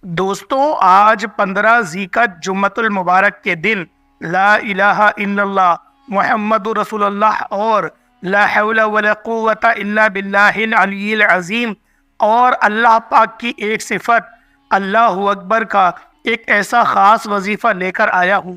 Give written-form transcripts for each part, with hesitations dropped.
دوستوں، آج 15 ذیقعد جمعۃ المبارک کے دن لا الہ الا اللہ محمد رسول اللہ اور لا حول ولا قوت الا باللہ العلی العظیم اور اللہ پاک کی ایک صفت اللہ اکبر کا ایک ایسا خاص وظیفہ لے کر آیا ہوں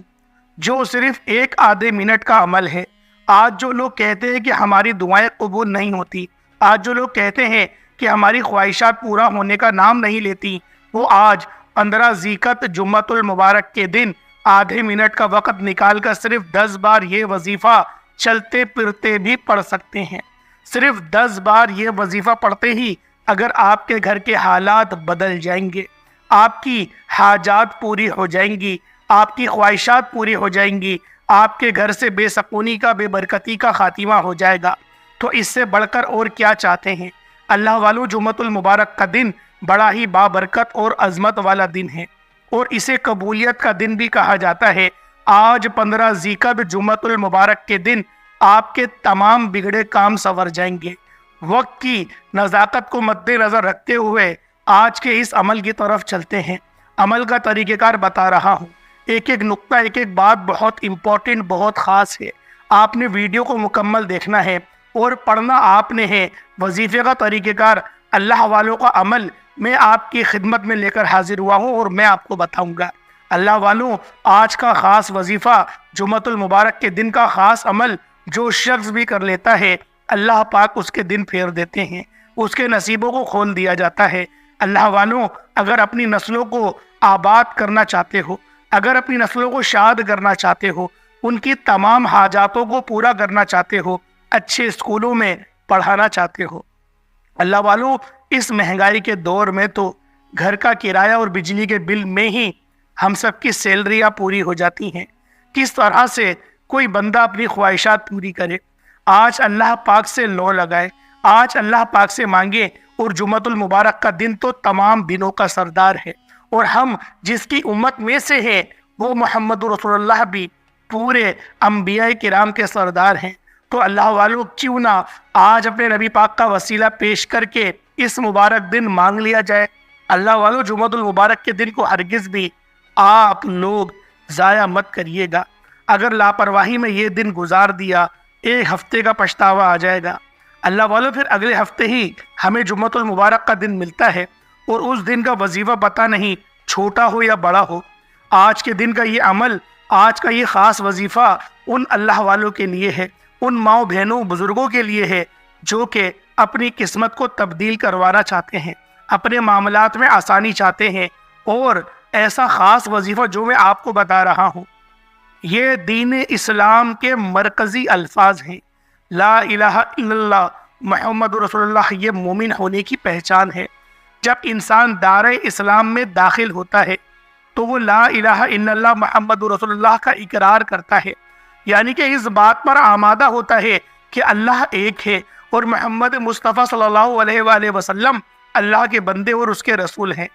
جو صرف ایک آدھے منٹ کا عمل ہے۔ آج جو لوگ کہتے ہیں کہ ہماری دعائیں قبول نہیں ہوتی، آج جو لوگ کہتے ہیں کہ ہماری خواہشات پورا ہونے کا نام نہیں لیتی، وہ آج 15 ذیقعد جمعۃ المبارک کے دن آدھے منٹ کا وقت نکال کر صرف 10 بار یہ وظیفہ چلتے پھرتے بھی پڑھ سکتے ہیں۔ صرف 10 بار یہ وظیفہ پڑھتے ہی اگر آپ کے گھر کے حالات بدل جائیں گے، آپ کی حاجات پوری ہو جائیں گی، آپ کی خواہشات پوری ہو جائیں گی، آپ کے گھر سے بے سکونی کا، بے برکتی کا خاتمہ ہو جائے گا۔ تو اس سے بڑھ کر اور کیا چاہتے ہیں؟ اللہ والو، جمعۃ المبارک کا دن بڑا ہی بابرکت اور عظمت والا دن ہے اور اسے قبولیت کا دن بھی کہا جاتا ہے۔ آج 15 ذیقعد جمعۃ المبارک کے دن آپ کے تمام بگڑے کام سنور جائیں گے۔ وقت کی نزاکت کو مد نظر رکھتے ہوئے آج کے اس عمل کی طرف چلتے ہیں۔ عمل کا طریقہ کار بتا رہا ہوں، ایک ایک نقطہ، ایک ایک بات بہت امپورٹنٹ، بہت خاص ہے۔ آپ نے ویڈیو کو مکمل دیکھنا ہے اور پڑھنا آپ نے ہے۔ وظیفے کا طریقہ کار، اللہ والوں کا عمل میں آپ کی خدمت میں لے کر حاضر ہوا ہوں اور میں آپ کو بتاؤں گا۔ اللہ والوں، آج کا خاص وظیفہ، جمعۃ المبارک کے دن کا خاص عمل جو شخص بھی کر لیتا ہے، اللہ پاک اس کے دن پھیر دیتے ہیں، اس کے نصیبوں کو کھول دیا جاتا ہے۔ اللہ والوں، اگر اپنی نسلوں کو آباد کرنا چاہتے ہو، اگر اپنی نسلوں کو شاد کرنا چاہتے ہو، ان کی تمام حاجاتوں کو پورا کرنا چاہتے ہو، اچھے اسکولوں میں پڑھانا چاہتے ہو، اللہ والوں، اس مہنگائی کے دور میں تو گھر کا کرایہ اور بجلی کے بل میں ہی ہم سب کی سیلریاں پوری ہو جاتی ہیں۔ کس طرح سے کوئی بندہ اپنی خواہشات پوری کرے؟ آج اللہ پاک سے لو لگائے، آج اللہ پاک سے مانگے، اور جمعۃ المبارک کا دن تو تمام دنوں کا سردار ہے، اور ہم جس کی امت میں سے ہیں وہ محمد رسول اللہ بھی پورے انبیاء کرام کے سردار ہیں۔ تو اللہ والوں، کیوں نہ آج اپنے نبی پاک کا وسیلہ پیش کر کے اس مبارک دن مانگ لیا جائے۔ اللہ والوں، جمعۃ المبارک کے دن کو ہرگز بھی آپ لوگ ضائع مت کریے گا۔ اگر لاپرواہی میں یہ دن گزار دیا، ایک ہفتے کا پچھتاوا آ جائے گا۔ اللہ والوں، پھر اگلے ہفتے ہی ہمیں جمعۃ المبارک کا دن ملتا ہے اور اس دن کا وظیفہ پتہ نہیں چھوٹا ہو یا بڑا ہو۔ آج کے دن کا یہ عمل، آج کا یہ خاص وظیفہ ان اللہ والوں کے لیے ہے، ان ماؤں بہنوں بزرگوں کے لیے ہے جو کہ اپنی قسمت کو تبدیل کروانا چاہتے ہیں، اپنے معاملات میں آسانی چاہتے ہیں۔ اور ایسا خاص وظیفہ جو میں آپ کو بتا رہا ہوں، یہ دین اسلام کے مرکزی الفاظ ہیں۔ لا الہ الا اللہ محمد رسول اللہ، یہ مومن ہونے کی پہچان ہے۔ جب انسان دار اسلام میں داخل ہوتا ہے تو وہ لا الہ الا اللہ محمد رسول اللہ کا اقرار کرتا ہے، یعنی کہ اس بات پر آمادہ ہوتا ہے کہ اللہ ایک ہے اور محمد مصطفیٰ صلی اللہ علیہ وآلہ وسلم اللہ کے بندے اور اس کے رسول ہیں۔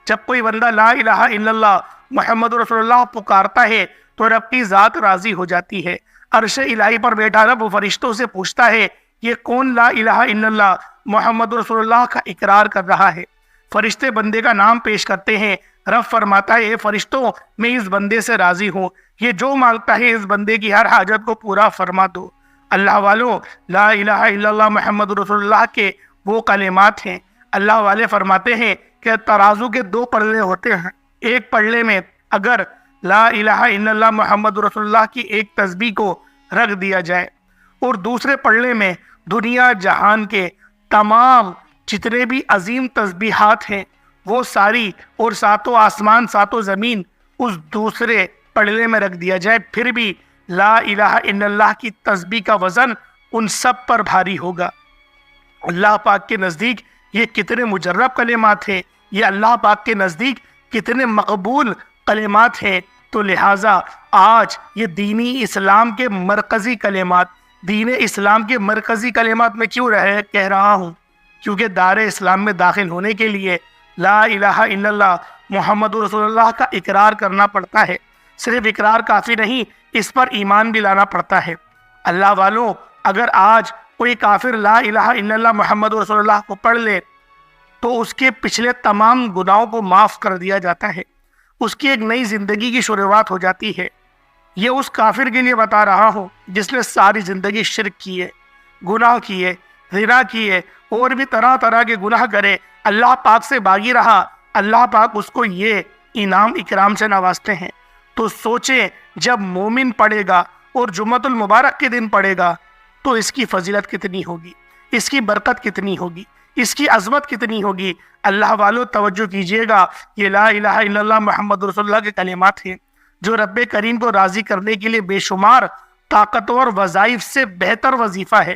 جب کوئی بندہ لا الہ الا اللہ محمد رسول اللہ پکارتا ہے تو رب کی ذات راضی ہو جاتی ہے۔ عرش الہی پر بیٹھا رب فرشتوں سے پوچھتا ہے، یہ کون لا الہ الا اللہ محمد رسول اللہ کا اقرار کر رہا ہے؟ فرشتے بندے کا نام پیش کرتے ہیں، رب فرماتا ہے، اے فرشتوں، میں اس بندے سے راضی ہوں، یہ جو مانگتا ہے اس بندے کی ہر حاجت کو پورا فرما دو۔ اللہ والوں، لا الہ الا اللہ محمد رسول اللہ کے وہ کلمات ہیں۔ اللہ والے فرماتے ہیں کہ ترازو کے 2 پلڑے ہوتے ہیں، ایک پلڑے میں اگر لا الہ الا اللہ محمد رسول اللہ کی ایک تسبیح کو رکھ دیا جائے اور دوسرے پلڑے میں دنیا جہان کے تمام جتنے بھی عظیم تسبیحات ہیں وہ ساری، اور 7 آسمان 7 زمین اس دوسرے پلڑے میں رکھ دیا جائے، پھر بھی لا الہ الا اللہ کی تسبیح کا وزن ان سب پر بھاری ہوگا۔ اللہ پاک کے نزدیک یہ کتنے مجرب کلمات ہیں، یہ اللہ پاک کے نزدیک کتنے مقبول کلمات ہیں۔ تو لہٰذا آج یہ دینی اسلام کے مرکزی کلمات، دین اسلام کے مرکزی کلمات میں کیوں کہہ رہا ہوں؟ کیونکہ دار اسلام میں داخل ہونے کے لیے لا الہ الا اللہ محمد رسول اللہ کا اقرار کرنا پڑتا ہے۔ صرف اقرار کافی نہیں، اس پر ایمان بھی لانا پڑتا ہے۔ اللہ والوں، اگر آج کوئی کافر لا الہ الا اللہ محمد رسول اللہ کو پڑھ لے تو اس کے پچھلے تمام گناہوں کو معاف کر دیا جاتا ہے، اس کی ایک نئی زندگی کی شروعات ہو جاتی ہے۔ یہ اس کافر کے لیے بتا رہا ہوں جس نے ساری زندگی شرک کیے، گناہ کیے، زنا کیے اور بھی طرح طرح کے گناہ کرے، اللہ پاک سے باغی رہا، اللہ پاک اس کو یہ انعام اکرام سے نوازتے ہیں۔ تو سوچیں جب مومن پڑھے گا اور جمعۃ المبارک کے دن پڑھے گا تو اس کی فضیلت کتنی ہوگی، اس کی برکت کتنی ہوگی، اس کی عظمت کتنی ہوگی۔ اللہ والو توجہ کیجئے گا، یہ لا الہ الا اللہ محمد رسول اللہ کے کلمات ہیں جو رب کریم کو راضی کرنے کے لیے بے شمار طاقتور وظائف سے بہتر وظیفہ ہے۔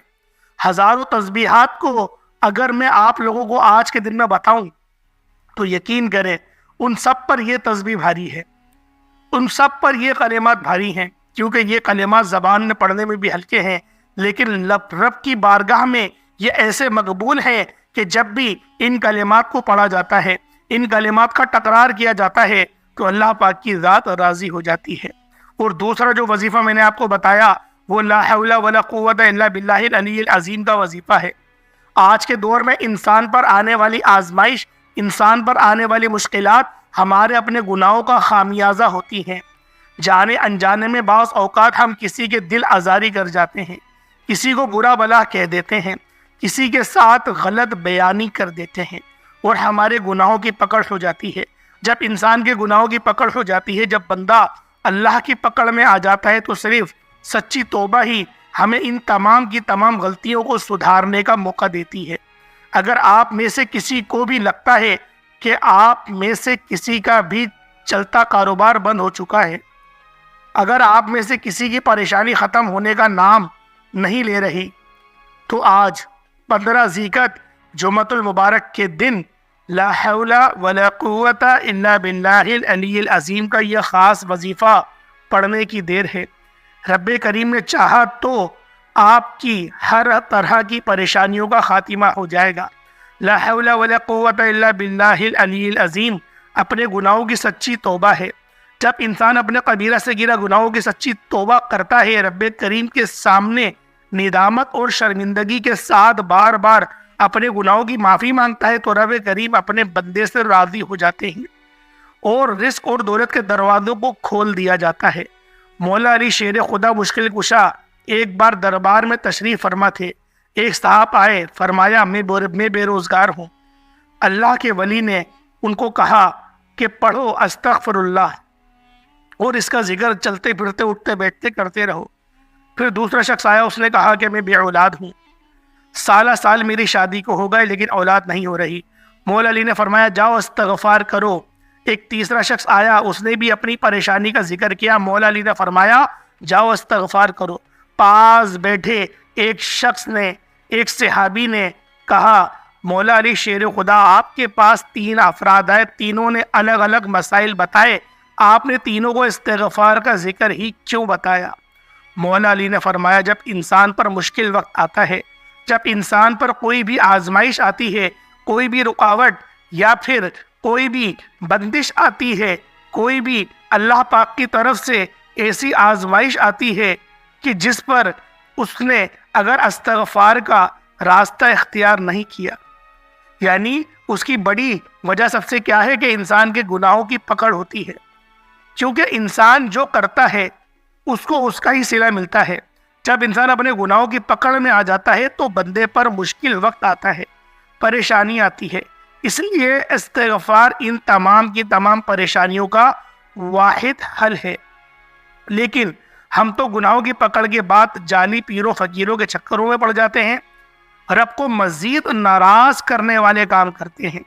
ہزاروں تسبیحات کو اگر میں آپ لوگوں کو آج کے دن میں بتاؤں تو یقین کریں ان سب پر یہ تسبیح بھاری ہے، ان سب پر یہ کلمات بھاری ہیں، کیونکہ یہ کلمات زبان میں پڑھنے میں بھی ہلکے ہیں لیکن رب کی بارگاہ میں یہ ایسے مقبول ہیں کہ جب بھی ان کلمات کو پڑھا جاتا ہے، ان کلمات کا تکرار کیا جاتا ہے تو اللہ پاک کی ذات راضی ہو جاتی ہے۔ اور دوسرا جو وظیفہ میں نے آپ کو بتایا وہ لا حول ولا قوت الا باللہ العلی العظیم کا وظیفہ ہے۔ آج کے دور میں انسان پر آنے والی آزمائش، انسان پر آنے والی مشکلات ہمارے اپنے گناہوں کا خامیازہ ہوتی ہیں۔ جانے انجانے میں بعض اوقات ہم کسی کے دل آزاری کر جاتے ہیں، کسی کو برا بلا کہہ دیتے ہیں، کسی کے ساتھ غلط بیانی کر دیتے ہیں اور ہمارے گناہوں کی پکڑ ہو جاتی ہے۔ جب انسان کے گناہوں کی پکڑ ہو جاتی ہے، جب بندہ اللہ کی پکڑ میں آ جاتا ہے تو صرف سچی توبہ ہی ہمیں ان تمام کی تمام غلطیوں کو سدھارنے کا موقع دیتی ہے۔ اگر آپ میں سے کسی کو بھی لگتا ہے کہ آپ میں سے کسی کا بھی چلتا کاروبار بند ہو چکا ہے، اگر آپ میں سے کسی کی پریشانی ختم ہونے کا نام نہیں لے رہی، تو آج 15 ذی القعدہ جمعۃ المبارک کے دن لا حول ولا قوت الا باللہ العلی العظیم کا یہ خاص وظیفہ پڑھنے کی دیر ہے۔ رب کریم نے چاہا تو آپ کی ہر طرح کی پریشانیوں کا خاتمہ ہو جائے گا۔ لا حول ولا قوت الا باللہ العلی العظیم اپنے گناہوں کی سچی توبہ ہے۔ جب انسان اپنے قبیلہ سے گرا گناہوں کی سچی توبہ کرتا ہے، رب کریم کے سامنے ندامت اور شرمندگی کے ساتھ بار بار اپنے گناہوں کی معافی مانگتا ہے تو رب کریم اپنے بندے سے راضی ہو جاتے ہیں اور رزق اور دولت کے دروازوں کو کھول دیا جاتا ہے۔ مولا علی شیر خدا مشکل کشا ایک بار دربار میں تشریف فرما تھے۔ ایک صاحب آئے، فرمایا میں بے روزگار ہوں۔ اللہ کے ولی نے ان کو کہا کہ پڑھو استغفر اللہ اور اس کا ذکر چلتے پھرتے اٹھتے بیٹھتے کرتے رہو۔ پھر دوسرا شخص آیا، اس نے کہا کہ میں بے اولاد ہوں، سال میری شادی کو ہو گئے لیکن اولاد نہیں ہو رہی۔ مولا علی نے فرمایا جاؤ استغفار کرو۔ ایک تیسرا شخص آیا، اس نے بھی اپنی پریشانی کا ذکر کیا، مولا علی نے فرمایا جاؤ استغفار کرو۔ پاس بیٹھے ایک شخص نے، ایک صحابی نے کہا مولا علی شیر خدا آپ کے پاس 3 افراد آئے، تینوں نے الگ الگ مسائل بتائے، آپ نے تینوں کو استغفار کا ذکر ہی کیوں بتایا؟ مولا علی نے فرمایا جب انسان پر مشکل وقت آتا ہے، جب انسان پر کوئی بھی آزمائش آتی ہے، کوئی بھی رکاوٹ یا پھر کوئی بھی بندش آتی ہے، کوئی بھی اللہ پاک کی طرف سے ایسی آزمائش آتی ہے کہ جس پر اس نے اگر استغفار کا راستہ اختیار نہیں کیا، یعنی اس کی بڑی وجہ سب سے کیا ہے کہ انسان کے گناہوں کی پکڑ ہوتی ہے، کیونکہ انسان جو کرتا ہے اس کو اس کا ہی صلہ ملتا ہے۔ جب انسان اپنے گناہوں کی پکڑ میں آ جاتا ہے تو بندے پر مشکل وقت آتا ہے، پریشانی آتی ہے، اس لیے استغفار ان تمام کی تمام پریشانیوں کا واحد حل ہے۔ لیکن ہم تو گناہوں کی پکڑ کے بعد جعلی پیروں فقیروں کے چکروں میں پڑ جاتے ہیں، رب کو مزید ناراض کرنے والے کام کرتے ہیں،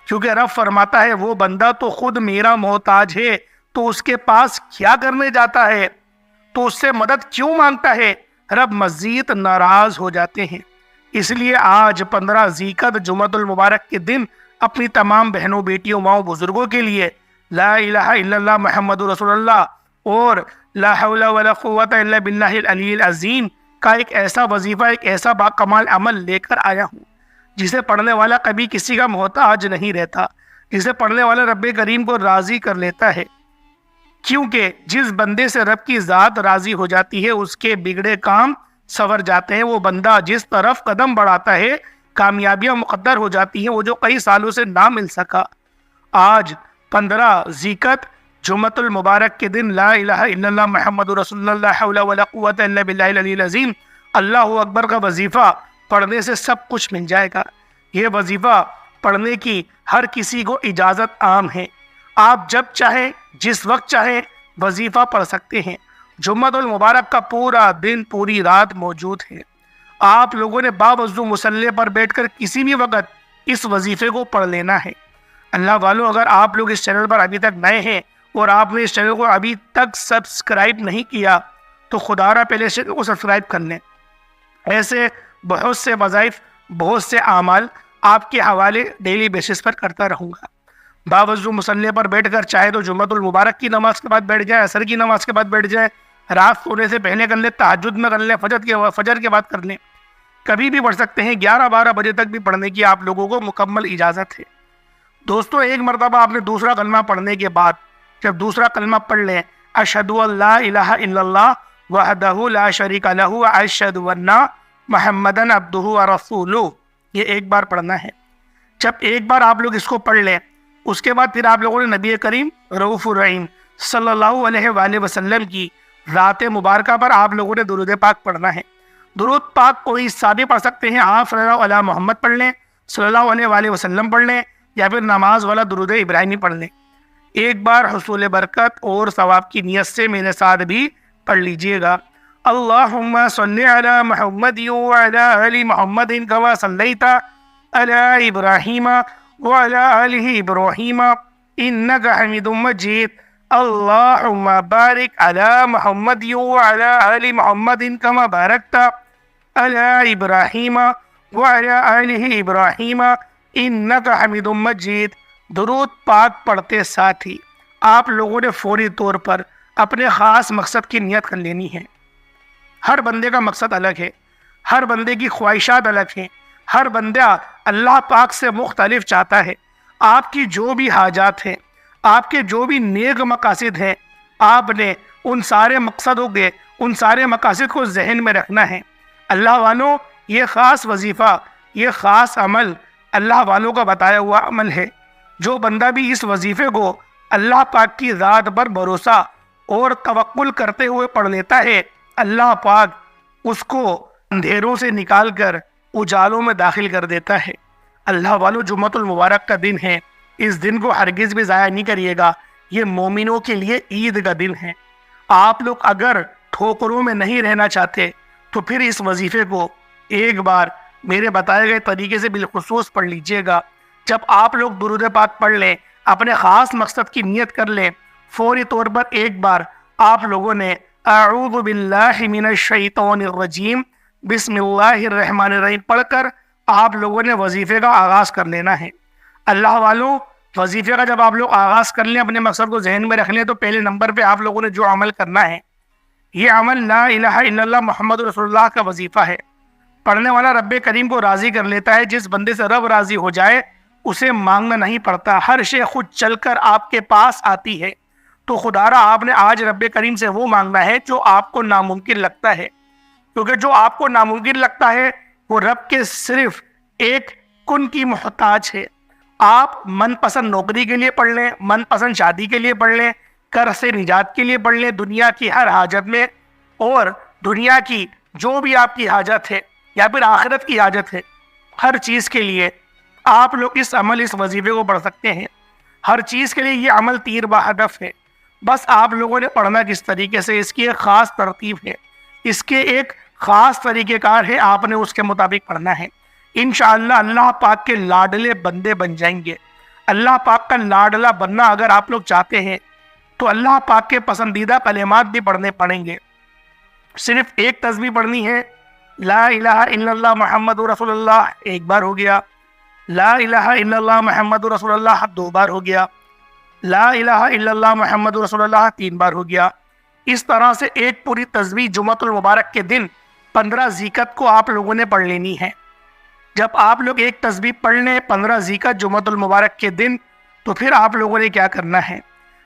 کیونکہ رب فرماتا ہے وہ بندہ تو خود میرا محتاج ہے تو اس کے پاس کیا کرنے جاتا ہے، تو اس سے مدد کیوں مانگتا ہے؟ رب مزید ناراض ہو جاتے ہیں۔ اس لیے آج 15 ذی القعدہ جمعۃ المبارک کے دن اپنی تمام بہنوں، بیٹیوں، ماؤں، بزرگوں کے لیے لا الہ الا اللہ محمد رسول اللہ اور لا حول ولا قوت الا باللہ العلی العظیم کا ایک ایسا وظیفہ، ایک ایسا باکمال عمل لے کر آیا ہوں جسے پڑھنے والا کبھی کسی کا محتاج نہیں رہتا، جسے پڑھنے والا رب کریم کو راضی کر لیتا ہے، کیونکہ جس بندے سے رب کی ذات راضی ہو جاتی ہے اس کے بگڑے کام سنور جاتے ہیں۔ وہ بندہ جس طرف قدم بڑھاتا ہے کامیابیاں مقدر ہو جاتی ہیں، وہ جو کئی سالوں سے نہ مل سکا۔ آج 15 ذیقعت جمعۃ المبارک کے دن لا الہ الا اللہ محمد رسول اللہ لا حول ولا قوت الا باللہ العلی العظیم اللہ اکبر کا وظیفہ پڑھنے سے سب کچھ مل جائے گا۔ یہ وظیفہ پڑھنے کی ہر کسی کو اجازت عام ہے، آپ جب چاہیں جس وقت چاہیں وظیفہ پڑھ سکتے ہیں۔ جمعۃ المبارک کا پورا دن پوری رات موجود ہے، آپ لوگوں نے باوضو مصلی پر بیٹھ کر کسی بھی وقت اس وظیفے کو پڑھ لینا ہے۔ اللہ والوں، اگر آپ لوگ اس چینل پر ابھی تک نئے ہیں اور آپ نے اس چینل کو ابھی تک سبسکرائب نہیں کیا تو خدا را پہلے اس چینل کو سبسکرائب کر لیں۔ ایسے بہت سے وظائف، بہت سے اعمال آپ کے حوالے ڈیلی بیسس پر کرتا رہوں گا۔ باوضو مصلی پر بیٹھ کر چاہے تو جمعۃ المبارک کی نماز کے بعد بیٹھ جائیں، عصر کی نماز کے بعد بیٹھ جائیں، رات سونے سے پہلے کر لیں، تہجد میں کر لیں، فجر کے بعد کر لیں، کبھی بھی پڑھ سکتے ہیں۔ 11-12 بجے تک بھی پڑھنے کی آپ لوگوں کو مکمل اجازت ہے۔ دوستو، ایک مرتبہ آپ نے دوسرا کلمہ پڑھنے کے بعد جب دوسرا کلمہ پڑھ لیں، اشہد ان لا الہ الا اللہ وحدہ لا شریک لہ واشہد ان محمدا عبدہ ورسولہ، یہ ایک بار پڑھنا ہے۔ جب ایک بار آپ لوگ اس کو پڑھ لیں، اس کے بعد پھر آپ لوگوں نے نبی کریم رؤوف الرحیم صلی اللہ علیہ وآلہ وسلم کی رات مبارکہ پر آپ لوگوں نے درود پاک پڑھنا ہے۔ درود پاک کوئی سادے پڑھ سکتے ہیں، آپ صلی اللہ علیہ محمد پڑھ لیں، صلی اللہ علیہ وآلہ وسلم پڑھ لیں، یا پھر نماز والا درود ابراہیمی پڑھ لیں۔ ایک بار حصول برکت اور ثواب کی نیت سے میرے ساتھ بھی پڑھ لیجئے گا۔ اللہم صلی علی محمد وعلی آل محمد کما صلیت علی ابراہیم وعلی آل ابراہیم انک حمید مجید۔ اللہم بارک علی محمد وعلی آل محمد کما بارکت علی ابراہیم وعلی آل ابراہیم انک حمید مجید۔ درود پاک پڑھتے ساتھ ہی آپ لوگوں نے فوری طور پر اپنے خاص مقصد کی نیت کر لینی ہے۔ ہر بندے کا مقصد الگ ہے، ہر بندے کی خواہشات الگ ہیں، ہر بندہ اللہ پاک سے مختلف چاہتا ہے۔ آپ کی جو بھی حاجات ہیں، آپ کے جو بھی نیک مقاصد ہیں، آپ نے ان سارے مقاصد کو ذہن میں رکھنا ہے۔ اللہ والوں، یہ خاص وظیفہ، یہ خاص عمل اللہ والوں کا بتایا ہوا عمل ہے۔ جو بندہ بھی اس وظیفے کو اللہ پاک کی ذات پر بھروسہ اور توکل کرتے ہوئے پڑھ لیتا ہے، اللہ پاک اس کو اندھیروں سے نکال کر اجالوں میں داخل کر دیتا ہے۔ اللہ والوں، جمعۃ المبارک کا دن ہے، اس دن کو ہرگز بھی ضائع نہیں کریے گا، یہ مومنوں کے لیے عید کا دن ہے۔ آپ لوگ اگر ٹھوکروں میں نہیں رہنا چاہتے تو پھر اس وظیفے کو ایک بار میرے بتائے گئے طریقے سے بالخصوص پڑھ لیجئے گا۔ جب آپ لوگ درود پاک پڑھ لیں، اپنے خاص مقصد کی نیت کر لیں، فوری طور پر ایک بار آپ لوگوں نے اعوذ باللہ من الشیطان الرجیم بسم اللہ الرحمن الرحیم پڑھ کر آپ لوگوں نے وظیفے کا آغاز کر لینا ہے۔ اللہ والوں، وظیفے کا جب آپ لوگ آغاز کر لیں، اپنے مقصد کو ذہن میں رکھ لیں، تو پہلے نمبر پہ آپ لوگوں نے جو عمل کرنا ہے، یہ عمل لا الہ الا اللہ محمد رسول اللہ کا وظیفہ ہے۔ پڑھنے والا رب کریم کو راضی کر لیتا ہے۔ جس بندے سے رب راضی ہو جائے اسے مانگنا نہیں پڑتا، ہر شے خود چل کر آپ کے پاس آتی ہے۔ تو خدا را آپ نے آج رب کریم سے وہ مانگنا ہے جو آپ کو ناممکن لگتا ہے، کیونکہ جو آپ کو ناممکن لگتا ہے وہ رب کے صرف ایک کن کی محتاج ہے۔ آپ من پسند نوکری کے لیے پڑھ لیں، من پسند شادی کے لیے پڑھ لیں، قرض سے نجات کے لیے پڑھ لیں، دنیا کی ہر حاجت میں، اور دنیا کی جو بھی آپ کی حاجت ہے یا پھر آخرت کی حاجت ہے، ہر چیز کے لیے آپ لوگ اس وظیفے کو پڑھ سکتے ہیں۔ ہر چیز کے لیے یہ عمل تیر بہدف ہے، بس آپ لوگوں نے پڑھنا کس طریقے سے، اس کی ایک خاص ترتیب ہے، اس کے ایک خاص طریقہ کار ہے، آپ نے اس کے مطابق پڑھنا ہے۔ انشاءاللہ اللہ پاک کے لاڈلے بندے بن جائیں گے۔ اللہ پاک کا لاڈلا بننا اگر آپ لوگ چاہتے ہیں تو اللہ پاک کے پسندیدہ کلمات بھی پڑھنے پڑیں گے۔ صرف ایک تسبیح پڑھنی ہے، لا الہ الا اللہ محمد رسول اللہ ایک بار ہو گیا، لا الہ الا اللہ محمد رسول اللہ 2 بار ہو گیا، لا الہ الا اللہ محمد رسول اللہ 3 بار ہو گیا۔ اس طرح سے ایک پوری تسبیح جمعۃ المبارک کے دن 15 ذیقعت کو آپ لوگوں نے پڑھ لینی ہے۔ جب آپ لوگ ایک تسبیح پڑھ لیں 15 ذیقعت جمعۃ المبارک کے دن، تو پھر آپ لوگوں نے کیا کرنا ہے؟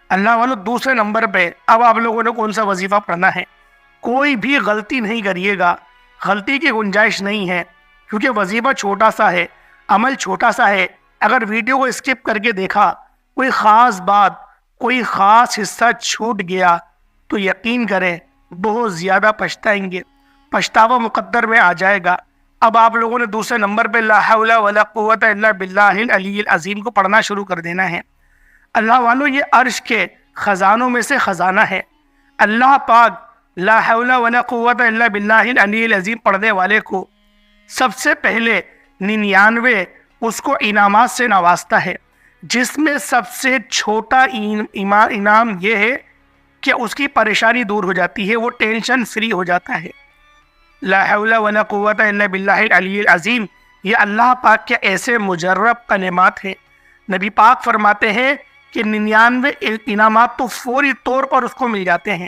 اللہ والو، دوسرے نمبر پہ اب آپ لوگوں نے کون سا وظیفہ پڑھنا ہے؟ کوئی بھی غلطی نہیں کریے گا، غلطی کی گنجائش نہیں ہے۔ کیونکہ وظیفہ چھوٹا سا ہے، عمل چھوٹا سا ہے، اگر ویڈیو کو اسکپ کر کے دیکھا، کوئی خاص بات، کوئی خاص حصہ چھوٹ گیا تو یقین کریں بہت زیادہ پچھتائیں گے، پچھتاوا مقدر میں آ جائے گا۔ اب آپ لوگوں نے دوسرے نمبر پہ لا حول ولا قوت الا باللہ العلی العظیم کو پڑھنا شروع کر دینا ہے۔ اللہ والو، یہ عرش کے خزانوں میں سے خزانہ ہے۔ اللہ پاک لا حول ولا قوت الا باللہ العلی العظیم پڑھنے والے کو سب سے پہلے 99 اس کو انعامات سے نوازتا ہے، جس میں سب سے چھوٹا انعام یہ ہے کہ اس کی پریشانی دور ہو جاتی ہے، وہ ٹینشن فری ہو جاتا ہے۔ لا حول ولا قوت الا باللہ العلی العظیم یہ اللہ پاک کے ایسے مجرب کلمات ہیں۔ نبی پاک فرماتے ہیں کہ 99 انعامات تو فوری طور پر اس کو مل جاتے ہیں،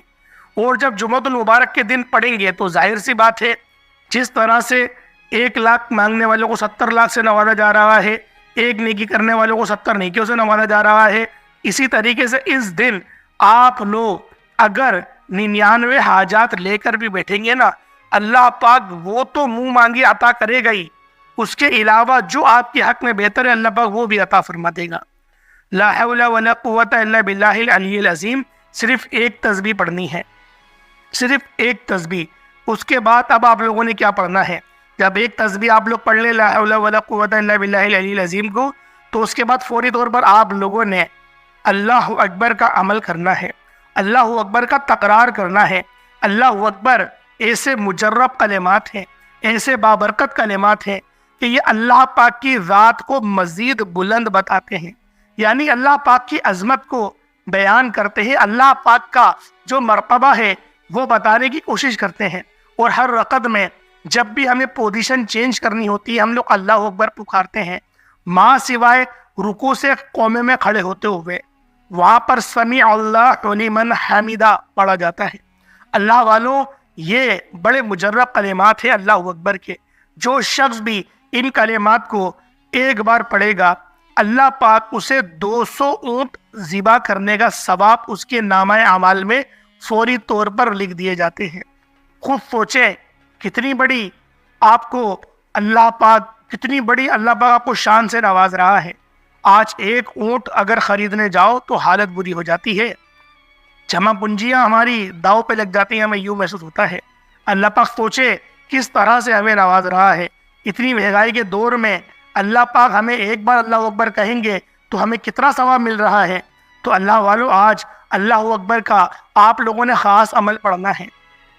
اور جب جمعۃ المبارک کے دن پڑھیں گے تو ظاہر سی بات ہے، جس طرح سے 1 لاکھ مانگنے والوں کو 70 لاکھ سے نوازا جا رہا ہے، ایک نیکی کرنے والوں کو 70 نیکیوں سے نوازا جا رہا ہے، اسی طریقے سے اس دن آپ لوگ اگر 99 حاجات لے کر بھی بیٹھیں گے نا، اللہ پاک وہ تو منہ مانگی عطا کرے گا ہی، اس کے علاوہ جو آپ کے حق میں بہتر ہے اللہ پاک وہ بھی عطا فرما دے گا۔ لا حول ولا قوت الا باللہ العلی العظیم صرف ایک تسبیح پڑھنی ہے، صرف ایک تسبیح۔ اس کے بعد اب آپ لوگوں نے کیا پڑھنا ہے؟ جب ایک تسبیح آپ لوگ پڑھ لیں لا حول ولا قوت الا باللہ العلی العظیم کو، تو اس کے بعد فوری طور پر آپ لوگوں نے اللہ اکبر کا عمل کرنا ہے، اللہ اکبر کا تکرار کرنا ہے۔ اللہ اکبر ایسے مجرب کلمات ہیں، ایسے بابرکت کلمات ہیں کہ یہ اللہ پاک کی ذات کو مزید بلند بتاتے ہیں، یعنی اللہ پاک کی عظمت کو بیان کرتے ہیں، اللہ پاک کا جو مرتبہ ہے وہ بتانے کی کوشش کرتے ہیں۔ اور ہر رکعت میں جب بھی ہمیں پوزیشن چینج کرنی ہوتی ہے ہم لوگ اللہ اکبر پکارتے ہیں، ماں سوائے رکوع سے قومے میں کھڑے ہوتے ہوئے وہاں پر سمیع اللہ لمن حمیدہ پڑھا جاتا ہے۔ اللہ والوں، یہ بڑے مجرب کلمات ہیں اللہ اکبر کے، جو شخص بھی ان کلمات کو ایک بار پڑھے گا اللہ پاک اسے 200 اونٹ ذبح کرنے کا ثواب اس کے نامہ اعمال میں فوری طور پر لکھ دیے جاتے ہیں۔ خود سوچیں کتنی بڑی آپ کو اللہ پاک آپ کو شان سے نواز رہا ہے۔ آج ایک اونٹ اگر خریدنے جاؤ تو حالت بری ہو جاتی ہے، جمع پونجیاں ہماری داؤ پہ لگ جاتی ہیں، ہمیں یوں محسوس ہوتا ہے۔ اللہ پاک سوچے کس طرح سے ہمیں نواز رہا ہے۔ اتنی مہنگائی کے دور میں اللہ پاک ہمیں ایک بار اللہ اکبر کہیں گے تو ہمیں کتنا ثواب مل رہا ہے۔ تو اللہ والو، آج اللہ اکبر کا آپ لوگوں نے خاص عمل پڑھنا ہے۔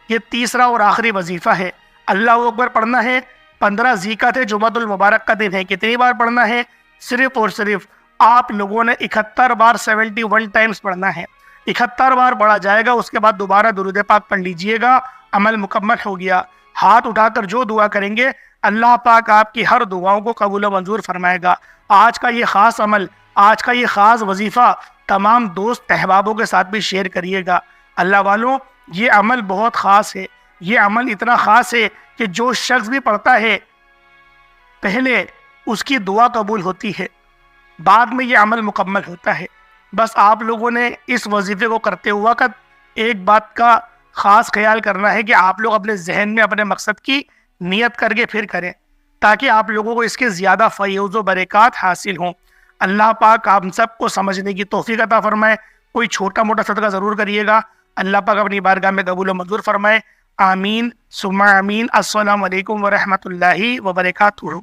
یہ تیسرا اور آخری وظیفہ ہے، اللہ اکبر پڑھنا ہے۔ 15 ذی الحجہ ہے، جمعۃ المبارک کا دن ہے۔ کتنی بار پڑھنا ہے؟ صرف اور صرف آپ لوگوں نے 71 بار 71 ٹائمز پڑھنا ہے۔ 71 بار پڑھا جائے گا، اس کے بعد دوبارہ درود پاک پڑھ لیجئے گا، عمل مکمل ہو گیا۔ ہاتھ اٹھا کر جو دعا کریں گے اللہ پاک آپ کی ہر دعاؤں کو قبول و منظور فرمائے گا۔ آج کا یہ خاص عمل، آج کا یہ خاص وظیفہ تمام دوست احبابوں کے ساتھ بھی شیئر کریے گا۔ اللہ والوں، یہ عمل بہت خاص ہے، یہ عمل اتنا خاص ہے کہ جو شخص بھی پڑھتا ہے پہلے اس کی دعا قبول ہوتی ہے، بعد میں یہ عمل مکمل ہوتا ہے۔ بس آپ لوگوں نے اس وظیفے کو کرتے وقت ایک بات کا خاص خیال کرنا ہے کہ آپ لوگ اپنے ذہن میں اپنے مقصد کی نیت کر کے پھر کریں، تاکہ آپ لوگوں کو اس کے زیادہ فیض و برکات حاصل ہوں۔ اللہ پاک آپ سب کو سمجھنے کی توفیق عطا فرمائے۔ کوئی چھوٹا موٹا صدقہ ضرور کریے گا، اللہ پاک اپنی بارگاہ میں قبول و منظور فرمائے۔ آمین ثم آمین۔ السلام علیکم ورحمۃ اللہ وبرکاتہ۔